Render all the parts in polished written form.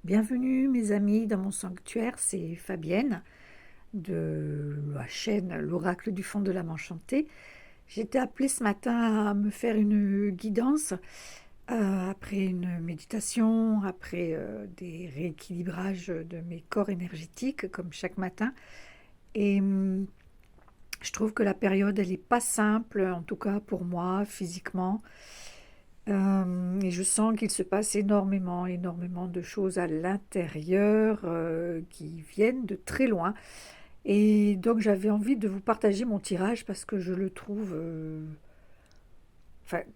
Bienvenue mes amis dans mon sanctuaire, c'est Fabienne de la chaîne L'Oracle du fond de l'âme enchantée. J'ai été appelée ce matin à me faire une guidance après une méditation, après des rééquilibrages de mes corps énergétiques comme chaque matin. Et je trouve que la période elle n'est pas simple, en tout cas pour moi physiquement. Et je sens qu'il se passe énormément de choses à l'intérieur qui viennent de très loin. Et donc j'avais envie de vous partager mon tirage parce que je le trouve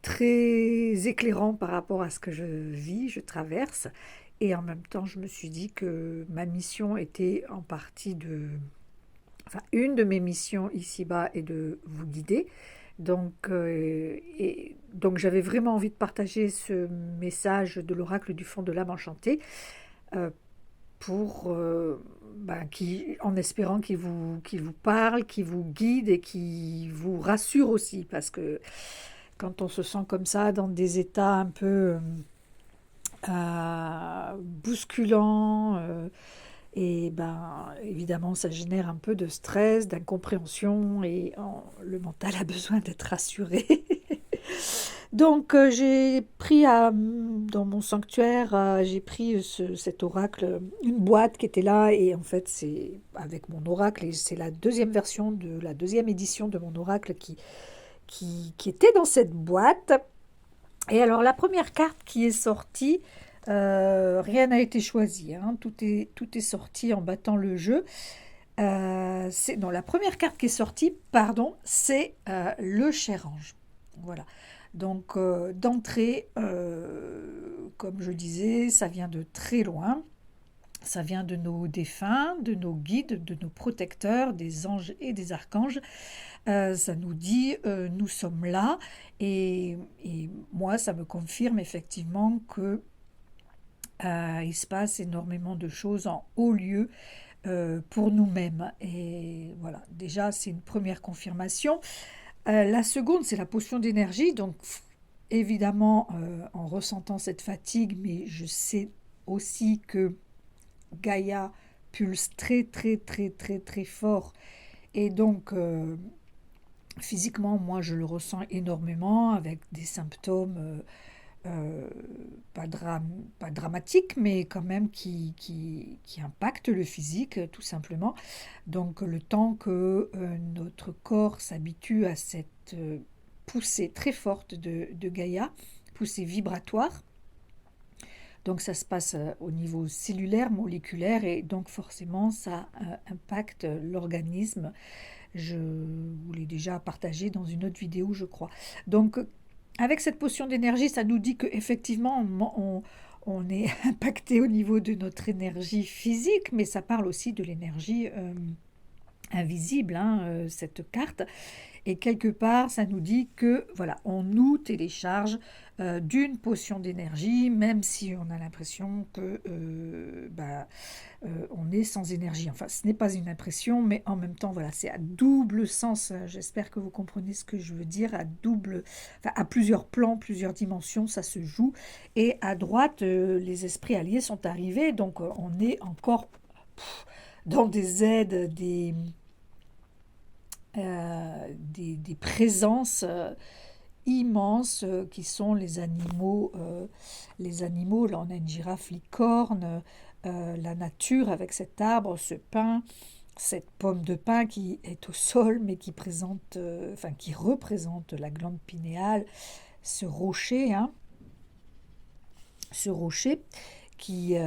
très éclairant par rapport à ce que je vis, je traverse. Et en même temps, je me suis dit que ma mission était en partie une de mes missions ici-bas est de vous guider. Donc j'avais vraiment envie de partager ce message de l'oracle du fond de l'âme enchantée euh, pour, en espérant qu'il vous parle, qu'il vous guide et qu'il vous rassure aussi. Parce que quand on se sent comme ça, dans des états un peu bousculants, et ben, évidemment, ça génère un peu de stress, d'incompréhension et le mental a besoin d'être rassuré. Donc, j'ai pris dans mon sanctuaire, j'ai pris cet oracle, une boîte qui était là, et en fait, c'est avec mon oracle, et c'est la deuxième version de la deuxième édition de mon oracle qui était dans cette boîte. Et alors, la première carte qui est sortie, rien n'a été choisi, hein, tout est sorti en battant le jeu. Non, la première carte qui est sortie, pardon, c'est le cher ange. Voilà. Donc, d'entrée, comme je disais, ça vient de très loin. Ça vient de nos défunts, de nos guides, de nos protecteurs, des anges et des archanges. Ça nous dit, nous sommes là. Et moi, ça me confirme effectivement que il se passe énormément de choses en haut lieu pour nous-mêmes. Et voilà, déjà, c'est une première confirmation. La seconde, c'est la potion d'énergie. Donc, évidemment, en ressentant cette fatigue, mais je sais aussi que Gaïa pulse très fort. Et donc, physiquement, moi, je le ressens énormément avec des symptômes euh, pas dramatique, mais quand même qui impacte le physique, tout simplement. Donc le temps que notre corps s'habitue à cette poussée très forte de Gaïa, poussée vibratoire, donc ça se passe au niveau cellulaire, moléculaire, et donc forcément ça impacte l'organisme. Je vous l'ai déjà partagé dans une autre vidéo, je crois. Donc avec cette potion d'énergie, ça nous dit qu'effectivement, on est impacté au niveau de notre énergie physique, mais ça parle aussi de l'énergie invisible, hein, cette carte. Et quelque part, ça nous dit que voilà, on nous télécharge d'une potion d'énergie, même si on a l'impression que on est sans énergie. Enfin, ce n'est pas une impression, mais en même temps, voilà, c'est à double sens. J'espère que vous comprenez ce que je veux dire. À plusieurs plans, plusieurs dimensions, ça se joue. Et à droite, les esprits alliés sont arrivés, donc on est encore dans des aides, des présences immenses qui sont les animaux. Là, on a une girafe licorne, la nature avec cet arbre, ce pin, cette pomme de pin qui est au sol, mais qui représente la glande pinéale, ce rocher, hein, ce rocher qui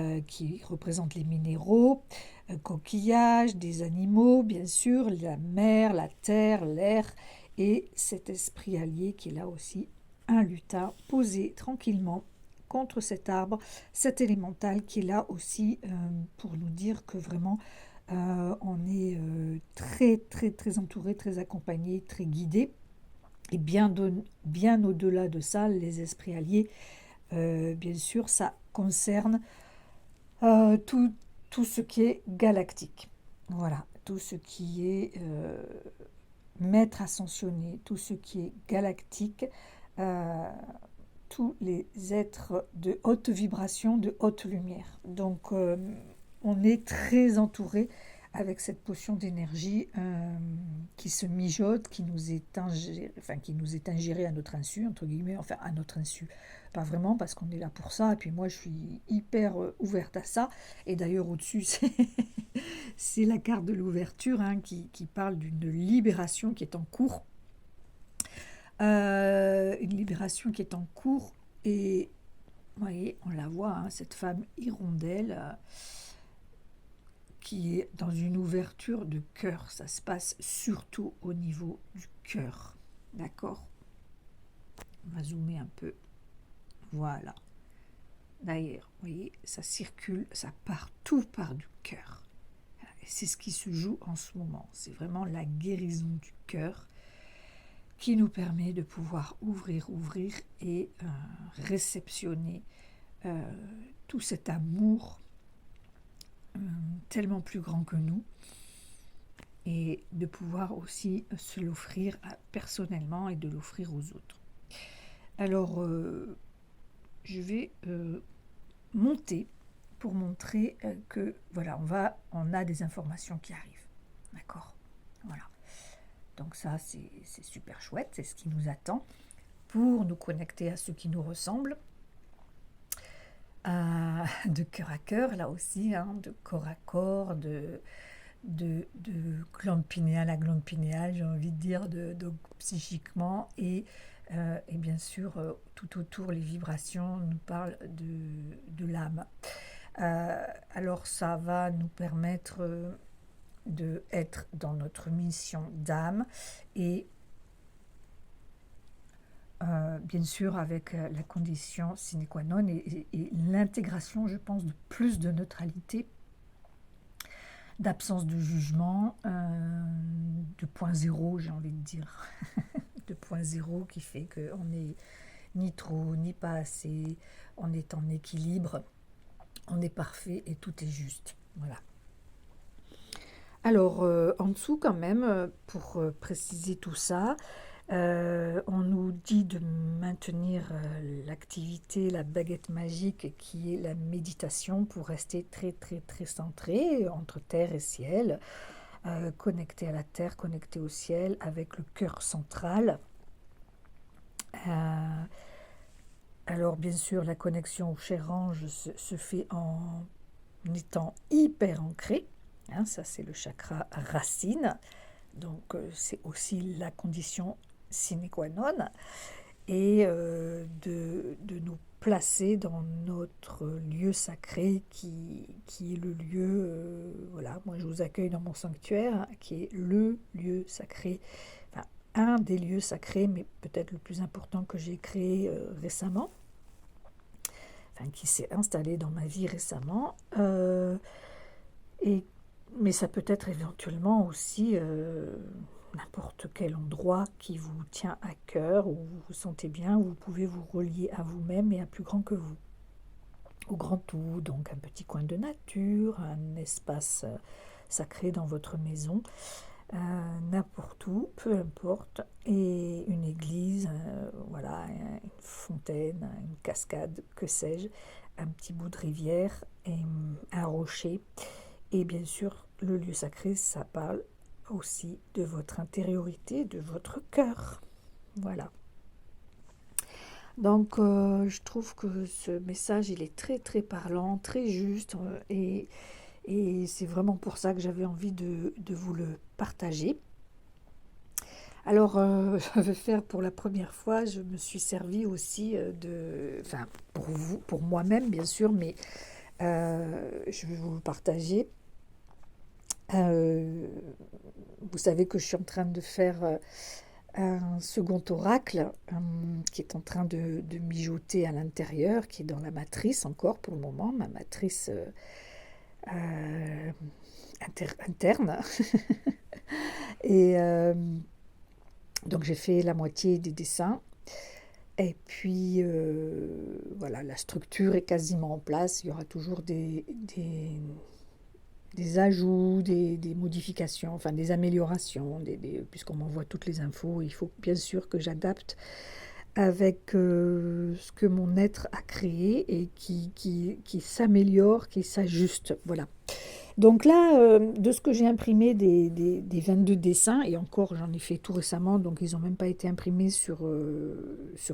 représente les minéraux, coquillages, des animaux, bien sûr, la mer, la terre, l'air, et cet esprit allié qui est là aussi, un lutin posé tranquillement contre cet arbre, cet élémental qui est là aussi pour nous dire que vraiment on est très entouré, très accompagné, très guidé. Et bien au-delà de ça, les esprits alliés, bien sûr, ça concerne tout, tout ce qui est galactique. Voilà, tout ce qui est maître ascensionné, tout ce qui est galactique, euh, tous les êtres de haute vibration, de haute lumière. Donc, on est très entouré avec cette potion d'énergie qui se mijote, qui nous est ingérée à notre insu, entre guillemets, enfin à notre insu. Pas vraiment, parce qu'on est là pour ça, et puis moi je suis hyper ouverte à ça. Et d'ailleurs au-dessus, c'est la carte de l'ouverture qui parle d'une libération qui est en cours. Une libération qui est en cours, et vous voyez, on la voit, cette femme hirondelle qui est dans une ouverture de cœur. Ça se passe surtout au niveau du cœur. D'accord? On va zoomer un peu. Voilà. D'ailleurs, vous voyez, ça circule, tout part du cœur. Et c'est ce qui se joue en ce moment. C'est vraiment la guérison du cœur qui nous permet de pouvoir ouvrir et réceptionner tout cet amour tellement plus grand que nous, et de pouvoir aussi se l'offrir personnellement et de l'offrir aux autres. Alors, je vais monter pour montrer que voilà, on a des informations qui arrivent. D'accord? Voilà. Donc ça, c'est super chouette, c'est ce qui nous attend pour nous connecter à ceux qui nous ressemblent, de cœur à cœur, là aussi, de corps à corps, de glande pinéale à glande pinéale, j'ai envie de dire, donc psychiquement, et bien sûr, tout autour, les vibrations nous parlent de l'âme. Alors ça va nous permettre d'être dans notre mission d'âme, et bien sûr avec la condition sine qua non et l'intégration, je pense, de plus de neutralité, d'absence de jugement, de point zéro, j'ai envie de dire, de point zéro, qui fait qu'on n'est ni trop ni pas assez, on est en équilibre, on est parfait et tout est juste. Voilà. Alors, en dessous quand même, pour préciser tout ça, on nous dit de maintenir l'activité, la baguette magique qui est la méditation, pour rester très très très centré entre terre et ciel, connecté à la terre, connecté au ciel, avec le cœur central. Alors bien sûr, la connexion au cher ange se fait en étant hyper ancré. Ça, c'est le chakra racine. Donc, c'est aussi la condition sine qua non. Et de nous placer dans notre lieu sacré qui est le lieu, voilà, moi je vous accueille dans mon sanctuaire, qui est le lieu sacré, enfin un des lieux sacrés, mais peut-être le plus important que j'ai créé récemment, enfin qui s'est installé dans ma vie récemment, mais ça peut être éventuellement aussi n'importe quel endroit qui vous tient à cœur, où vous vous sentez bien, où vous pouvez vous relier à vous-même et à plus grand que vous. Au grand tout, donc un petit coin de nature, un espace sacré dans votre maison, n'importe où, peu importe, et une église, voilà, une fontaine, une cascade, que sais-je, un petit bout de rivière, et un rocher. Et bien sûr, le lieu sacré, ça parle aussi de votre intériorité, de votre cœur. Voilà. Donc, je trouve que ce message, il est très très parlant, très juste, et c'est vraiment pour ça que j'avais envie de vous le partager. Alors, je vais faire pour la première fois, je me suis servi aussi enfin, pour vous, pour moi-même bien sûr, mais je vais vous le partager. Vous savez que je suis en train de faire un second oracle qui est en train de mijoter à l'intérieur, qui est dans la matrice encore pour le moment, ma matrice interne. Et donc j'ai fait la moitié des dessins. Et puis voilà, la structure est quasiment en place. Il y aura toujours des ajouts, des modifications, enfin des améliorations, puisqu'on m'envoie toutes les infos. Il faut bien sûr que j'adapte avec ce que mon être a créé et qui s'améliore, qui s'ajuste. Voilà. Donc là, de ce que j'ai imprimé des 22 dessins, et encore j'en ai fait tout récemment, donc ils n'ont même pas été imprimés sur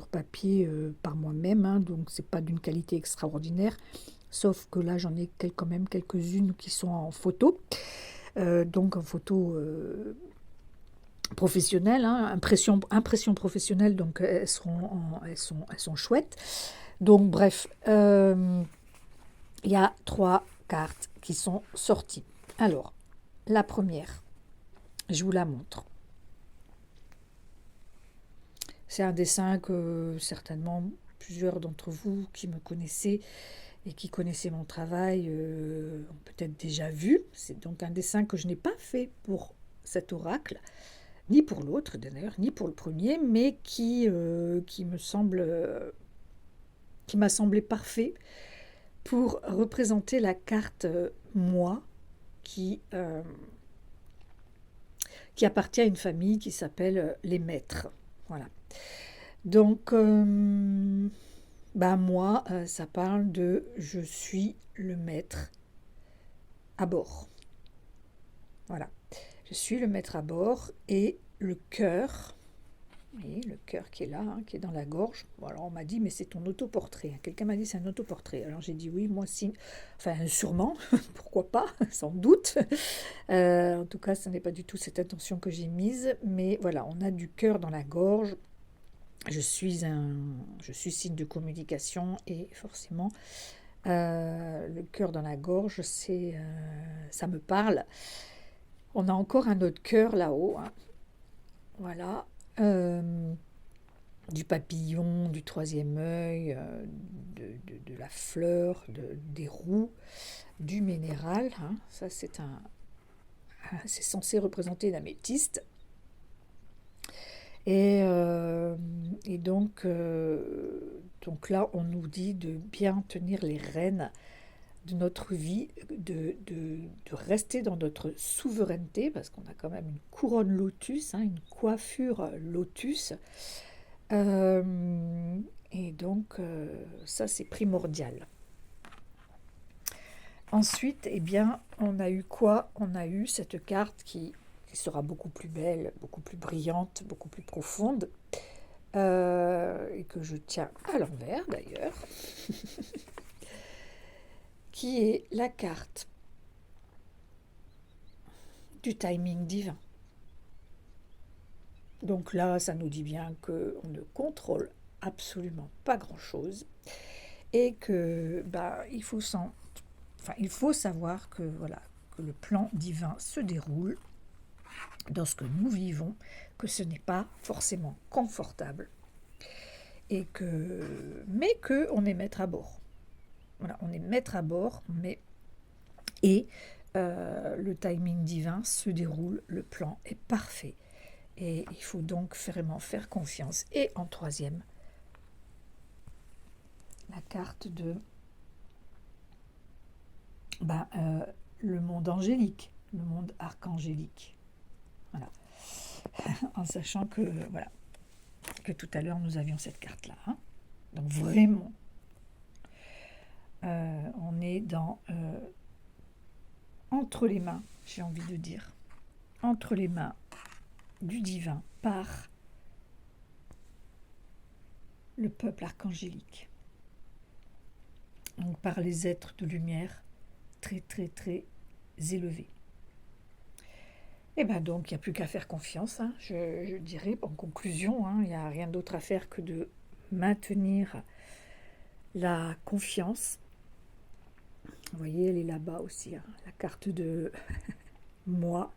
papier par moi-même, hein, donc c'est pas d'une qualité extraordinaire, sauf que là j'en ai quand même quelques-unes qui sont en photo, donc en photo professionnelle, hein, impression professionnelle, donc elles sont chouettes. Donc bref, il y a 3 cartes qui sont sorties. Alors, la première, je vous la montre. C'est un dessin que certainement plusieurs d'entre vous qui me connaissez et qui connaissaient mon travail ont peut-être déjà vu. C'est donc un dessin que je n'ai pas fait pour cet oracle, ni pour l'autre d'ailleurs, ni pour le premier, mais qui me semble, qui m'a semblé parfait pour représenter la carte moi qui, euh, qui appartient à une famille qui s'appelle les maîtres. Voilà. Donc, moi, ça parle de je suis le maître à bord. Voilà. Je suis le maître à bord et le cœur, oui, le cœur qui est là, hein, qui est dans la gorge. Bon, alors on m'a dit, mais c'est ton autoportrait. Quelqu'un m'a dit, c'est un autoportrait. Alors j'ai dit, oui, moi si. Enfin, sûrement, pourquoi pas, sans doute. En tout cas, ce n'est pas du tout cette intention que j'ai mise. Mais voilà, on a du cœur dans la gorge. Je suis signe de communication et forcément, le cœur dans la gorge, ça me parle. On a encore un autre cœur là-haut, hein. Voilà. Du papillon, du troisième œil, de la fleur, des roues, du minéral, hein. Ça, c'est censé représenter l'améthyste. Et donc là, on nous dit de bien tenir les rênes de notre vie, de rester dans notre souveraineté, parce qu'on a quand même une couronne lotus, hein, une coiffure lotus. Et donc, ça, c'est primordial. Ensuite, eh bien, on a eu quoi? On a eu cette carte qui sera beaucoup plus belle, beaucoup plus brillante, beaucoup plus profonde, et que je tiens à l'envers d'ailleurs, qui est la carte du timing divin. Donc là, ça nous dit bien qu'on ne contrôle absolument pas grand-chose et que il faut savoir que voilà, que le plan divin se déroule dans ce que nous vivons, que ce n'est pas forcément confortable et mais que on est maître à bord. Voilà, on est maître à bord, et le timing divin se déroule, le plan est parfait. Et il faut donc vraiment faire confiance. Et en troisième, la carte de le monde angélique, le monde archangélique. Voilà. En sachant que, voilà, que tout à l'heure nous avions cette carte-là, hein. Donc vraiment, on est entre les mains, j'ai envie de dire, entre les mains du divin par le peuple archangélique. Donc par les êtres de lumière très très très élevés. Et donc il n'y a plus qu'à faire confiance, hein, je dirais en conclusion, hein, il n'y a rien d'autre à faire que de maintenir la confiance. Vous voyez, elle est là-bas aussi, hein, la carte de moi,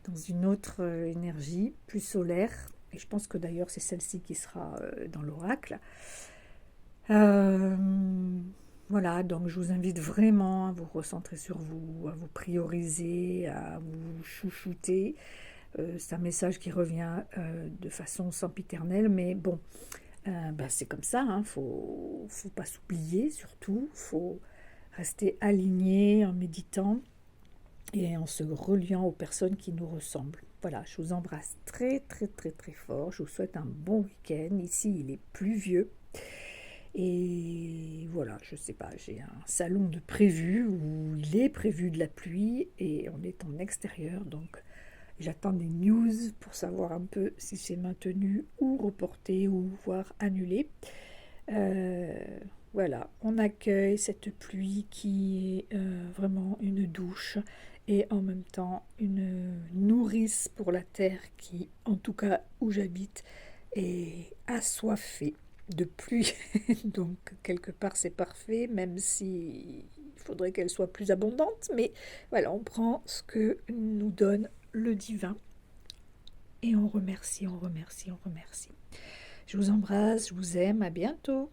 dans une autre énergie plus solaire. Et je pense que d'ailleurs c'est celle-ci qui sera dans l'oracle. Voilà, donc je vous invite vraiment à vous recentrer sur vous, à vous prioriser, à vous chouchouter. C'est un message qui revient de façon sempiternelle, mais bon, c'est comme ça, hein, faut pas s'oublier surtout, faut rester aligné en méditant et en se reliant aux personnes qui nous ressemblent. Voilà, je vous embrasse très très très très fort. Je vous souhaite un bon week-end. Ici, il est pluvieux. Et voilà, je sais pas, j'ai un salon de prévu où il est prévu de la pluie et on est en extérieur, donc j'attends des news pour savoir un peu si c'est maintenu ou reporté ou voire annulé. Euh, voilà, on accueille cette pluie qui est vraiment une douche et en même temps une nourrice pour la terre qui, en tout cas où j'habite, est assoiffée de pluie. Donc quelque part c'est parfait, même si il faudrait qu'elle soit plus abondante. Mais voilà, on prend ce que nous donne le divin et on remercie, on remercie, on remercie. Je vous embrasse, je vous aime, à bientôt.